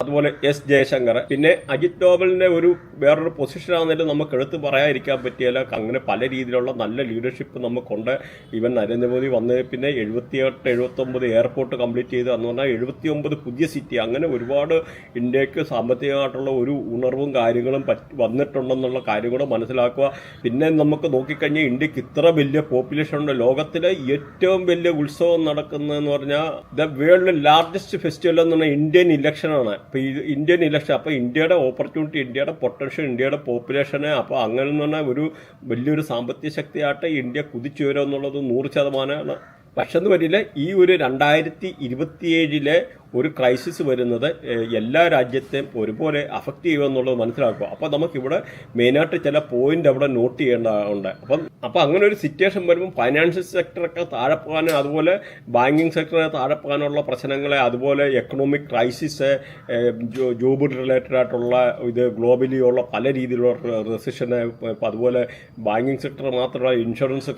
അതുപോലെ എസ് ജയശങ്കർ, പിന്നെ അജിത് ഡോവലിന്റെ വേറൊരു പൊസിഷനാണെങ്കിലും നമുക്ക് എടുത്ത് പറയാതിരിക്കാൻ പറ്റിയാൽ അങ്ങനെ പല രീതിയിലുള്ള നല്ല ലീഡർഷിപ്പ് നമുക്കുണ്ട്. ഈവൻ നരേന്ദ്രമോദി വന്ന് പിന്നെ 78-79 എയർപോർട്ട് കംപ്ലീറ്റ് ചെയ്ത് എന്ന് പറഞ്ഞാൽ 79 പുതിയ സിറ്റി, അങ്ങനെ ഒരുപാട് ഇന്ത്യക്ക് സാമ്പത്തികമായിട്ടുള്ള ഒരു ഉണർവും കാര്യങ്ങളും വന്നിട്ടുണ്ടെന്നുള്ള കാര്യം കൂടെ മനസ്സിലാക്കുക. പിന്നെ നമുക്ക് നോക്കിക്കഴിഞ്ഞാൽ ഇന്ത്യക്ക് ഇത്ര വലിയ പോപ്പുലേഷൻ ഉണ്ട്. ലോകത്തിലെ ഏറ്റവും വലിയ ഉത്സവം നടക്കുന്നതെന്ന് പറഞ്ഞാൽ ദ വേൾഡ് ലാർജസ്റ്റ് ഫെസ്റ്റിവൽ എന്ന് പറഞ്ഞാൽ ഇന്ത്യൻ ഇലക്ഷനാണ്. അപ്പോൾ ഈ ഇന്ത്യൻ ഇലക്ഷൻ, അപ്പോൾ ഇന്ത്യയുടെ ഓപ്പർച്യൂണിറ്റി, ഇന്ത്യയുടെ പൊട്ടൻഷ്യൽ, ഇന്ത്യയുടെ പോപ്പുലേഷനെ, അപ്പോൾ അങ്ങനെ എന്ന് പറഞ്ഞാൽ വലിയൊരു സാമ്പത്തിക ശക്തിയായിട്ട് ഇന്ത്യ കുതിച്ചു വരും എന്നുള്ളത് 100%. പക്ഷെ എന്ന് വരില്ല, ഈ 2027 ഒരു ക്രൈസിസ് വരുന്നത് എല്ലാ രാജ്യത്തെയും ഒരുപോലെ അഫക്റ്റ് ചെയ്യുമെന്നുള്ളത് മനസ്സിലാക്കുക. അപ്പോൾ നമുക്കിവിടെ മെയിനായിട്ട് ചില പോയിന്റ് അവിടെ നോട്ട് ചെയ്യേണ്ടതുണ്ട്. അപ്പം അങ്ങനെ ഒരു സിറ്റുവേഷൻ വരുമ്പോൾ ഫൈനാൻഷ്യൽ സെക്ടറൊക്കെ താഴെ പോകാനും, അതുപോലെ ബാങ്കിങ് സെക്ടറെ താഴെ പോകാനുള്ള പ്രശ്നങ്ങളെ, അതുപോലെ എക്കണോമിക് ക്രൈസിസ്, ജോബ് റിലേറ്റഡ് ആയിട്ടുള്ള ഗ്ലോബലി ഉള്ള പല രീതിയിലുള്ള റെസിഷന്, അതുപോലെ ബാങ്കിങ് സെക്ടർ മാത്രമല്ല ഇൻഷുറൻസ്